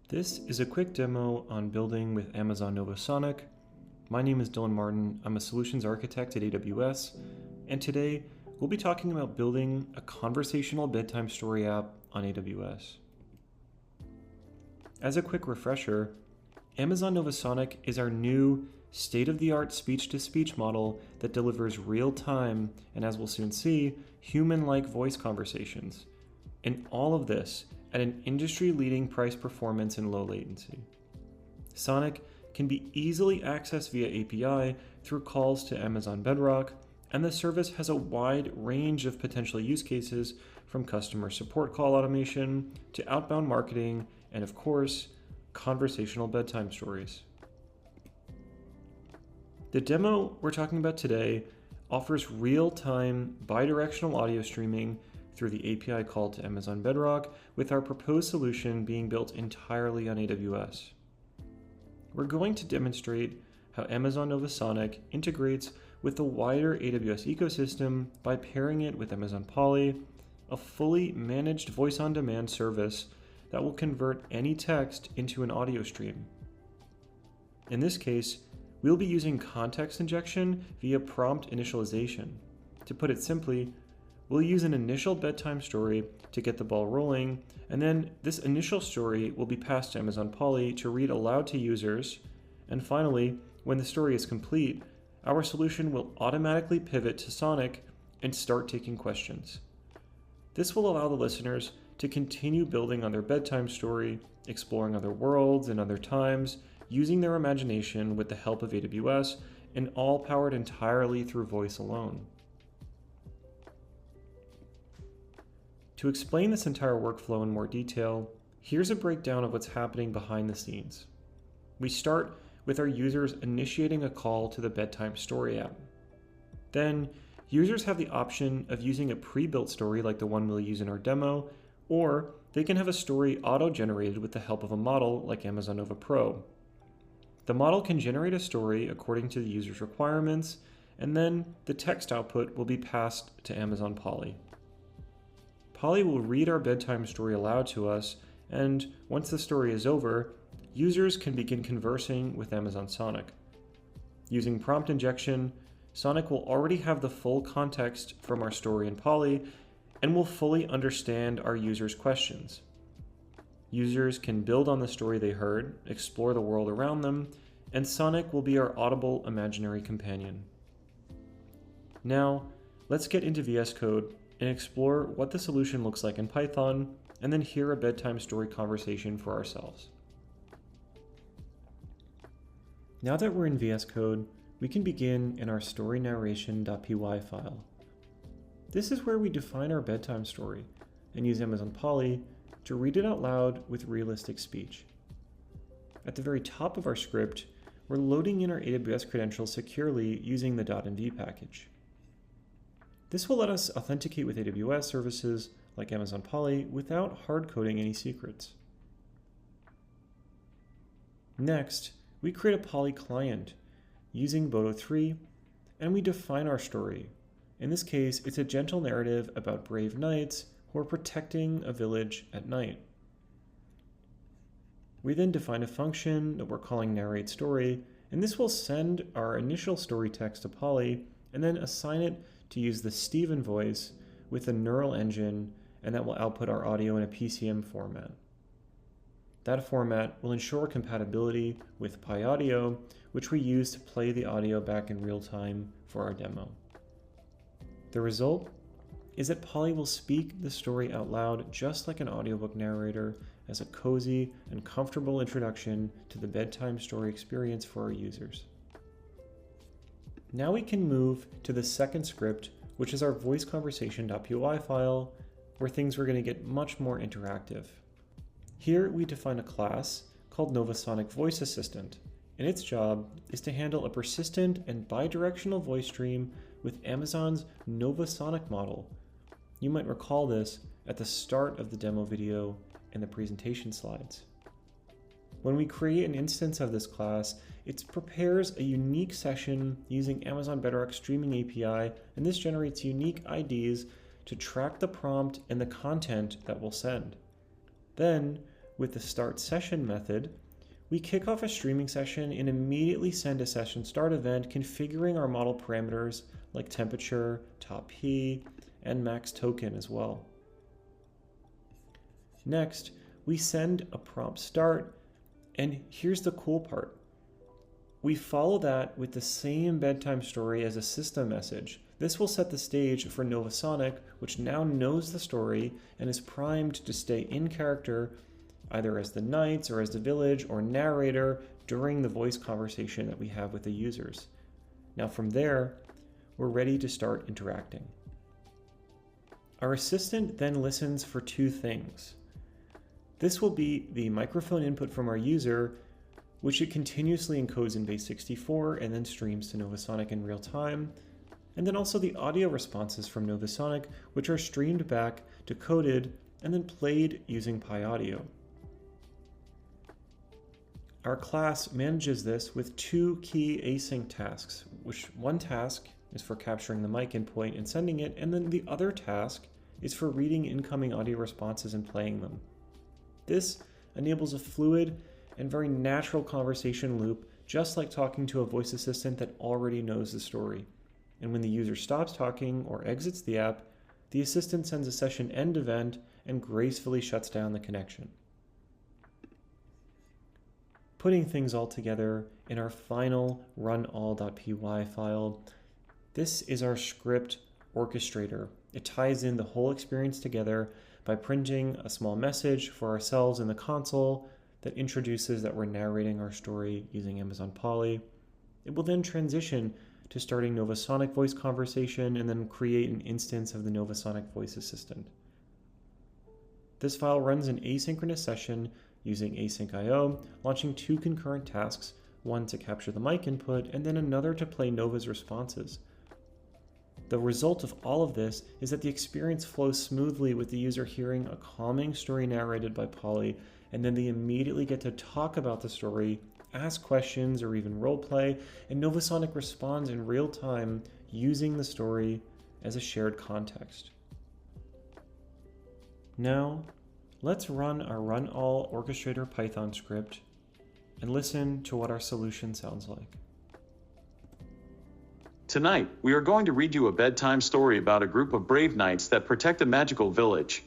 This is a quick demo on building with Amazon Novasonic. My name is Dylan Martin. I'm a solutions architect at AWS, and today we'll be talking about building a conversational bedtime story app on AWS. As a quick refresher, Amazon Novasonic is our new state-of-the-art speech-to-speech model that delivers real-time, and as we'll soon see, human-like voice conversations. And all of this at an industry-leading price performance and low latency. Sonic can be easily accessed via API through calls to Amazon Bedrock, and the service has a wide range of potential use cases from customer support call automation to outbound marketing and, of course, conversational bedtime stories. The demo we're talking about today offers real-time bidirectional audio streaming through the API call to Amazon Bedrock, with our proposed solution being built entirely on AWS. We're going to demonstrate how Amazon Novasonic integrates with the wider AWS ecosystem by pairing it with Amazon Polly, a fully managed voice-on-demand service that will convert any text into an audio stream. In this case, we'll be using context injection via prompt initialization. To put it simply, we'll use an initial bedtime story to get the ball rolling, and then this initial story will be passed to Amazon Polly to read aloud to users, and finally, when the story is complete, our solution will automatically pivot to Sonic and start taking questions. This will allow the listeners to continue building on their bedtime story, exploring other worlds and other times, using their imagination with the help of AWS, and all powered entirely through voice alone. To explain this entire workflow in more detail, here's a breakdown of what's happening behind the scenes. We start with our users initiating a call to the bedtime story app. Then, users have the option of using a pre-built story like the one we'll use in our demo, or they can have a story auto-generated with the help of a model like Amazon Nova Pro. The model can generate a story according to the user's requirements, and then the text output will be passed to Amazon Polly. Polly will read our bedtime story aloud to us, and once the story is over, users can begin conversing with Amazon Sonic. Using prompt injection, Sonic will already have the full context from our story in Polly and will fully understand our users' questions. Users can build on the story they heard, explore the world around them, and Sonic will be our audible imaginary companion. Now, let's get into VS Code and explore what the solution looks like in Python, and then hear a bedtime story conversation for ourselves. Now that we're in VS Code, we can begin in our story narration.py file. This is where we define our bedtime story and use Amazon Polly to read it out loud with realistic speech. At the very top of our script, we're loading in our AWS credentials securely using the .env package. This will let us authenticate with AWS services like Amazon Polly without hard-coding any secrets. Next, we create a Polly client using Boto3, and we define our story. In this case, it's a gentle narrative about brave knights who are protecting a village at night. We then define a function that we're calling narrateStory, and this will send our initial story text to Polly and then assign it to use the Steven voice with a neural engine, and that will output our audio in a PCM format. That format will ensure compatibility with PyAudio, which we use to play the audio back in real time for our demo. The result is that Polly will speak the story out loud just like an audiobook narrator as a cozy and comfortable introduction to the bedtime story experience for our users. Now we can move to the second script, which is our voiceconversation.py file, where things are going to get much more interactive. Here we define a class called Novasonic Voice Assistant, and its job is to handle a persistent and bidirectional voice stream with Amazon's Novasonic model. You might recall this at the start of the demo video and the presentation slides. When we create an instance of this class, it prepares a unique session using Amazon Bedrock Streaming API, and this generates unique IDs to track the prompt and the content that we'll send. Then, with the start session method, we kick off a streaming session and immediately send a session start event configuring our model parameters like temperature, top P, and max token as well. Next, we send a prompt start, and here's the cool part. We follow that with the same bedtime story as a system message. This will set the stage for Novasonic, which now knows the story and is primed to stay in character either as the knights or as the village or narrator during the voice conversation that we have with the users. Now from there, we're ready to start interacting. Our assistant then listens for two things. This will be the microphone input from our user, which it continuously encodes in base64 and then streams to Novasonic in real time, and then also the audio responses from Novasonic, which are streamed back, decoded, and then played using Pi Audio. Our class manages this with two key async tasks, which one task is for capturing the mic input and sending it, and then the other task is for reading incoming audio responses and playing them. This enables a fluid and very natural conversation loop, just like talking to a voice assistant that already knows the story. And when the user stops talking or exits the app, the assistant sends a session end event and gracefully shuts down the connection. Putting things all together in our final runall.py file, this is our script orchestrator. It ties in the whole experience together by printing a small message for ourselves in the console that introduces that we're narrating our story using Amazon Polly. It will then transition to starting Novasonic voice conversation and then create an instance of the Novasonic voice assistant. This file runs an asynchronous session using async.io, launching two concurrent tasks, one to capture the mic input and then another to play Nova's responses. The result of all of this is that the experience flows smoothly with the user hearing a calming story narrated by Polly, and then they immediately get to talk about the story, ask questions, or even roleplay, and Novasonic responds in real time using the story as a shared context. Now, let's run our runall orchestrator Python script and listen to what our solution sounds like. Tonight, we are going to read you a bedtime story about a group of brave knights that protect a magical village.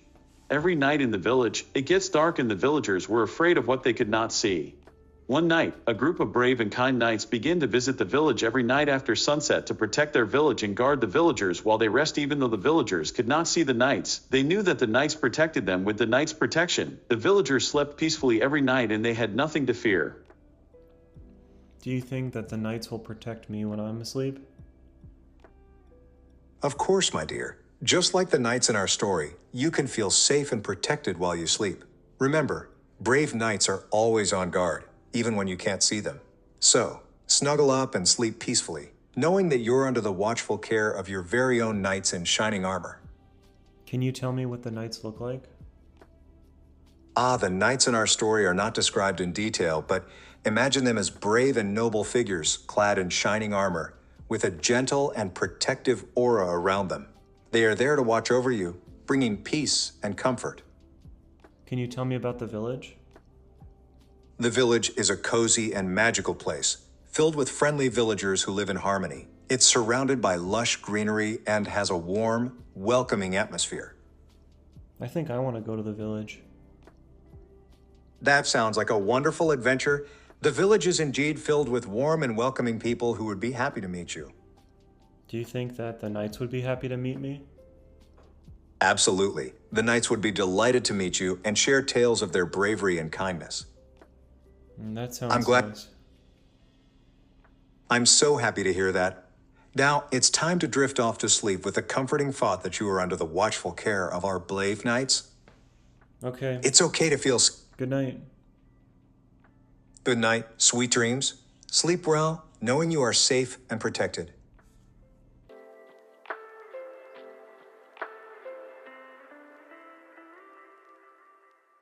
Every night in the village, it gets dark and the villagers were afraid of what they could not see. One night, a group of brave and kind knights begin to visit the village every night after sunset to protect their village and guard the villagers while they rest. Even though the villagers could not see the knights, they knew that the knights protected them. With the knights' protection, the villagers slept peacefully every night and they had nothing to fear. Do you think that the knights will protect me when I'm asleep? Of course, my dear. Just like the knights in our story, you can feel safe and protected while you sleep. Remember, brave knights are always on guard, even when you can't see them. So, snuggle up and sleep peacefully, knowing that you're under the watchful care of your very own knights in shining armor. Can you tell me what the knights look like? The knights in our story are not described in detail, but imagine them as brave and noble figures clad in shining armor, with a gentle and protective aura around them. They are there to watch over you, bringing peace and comfort. Can you tell me about the village? The village is a cozy and magical place, filled with friendly villagers who live in harmony. It's surrounded by lush greenery and has a warm, welcoming atmosphere. I think I want to go to the village. That sounds like a wonderful adventure. The village is indeed filled with warm and welcoming people who would be happy to meet you. Do you think that the knights would be happy to meet me? Absolutely. The knights would be delighted to meet you and share tales of their bravery and kindness. That sounds I'm glad. nice. I'm so happy to hear that. Now, it's time to drift off to sleep with the comforting thought that you are under the watchful care of our brave knights. Okay. It's okay to feel... Good night. Good night, sweet dreams. Sleep well, knowing you are safe and protected.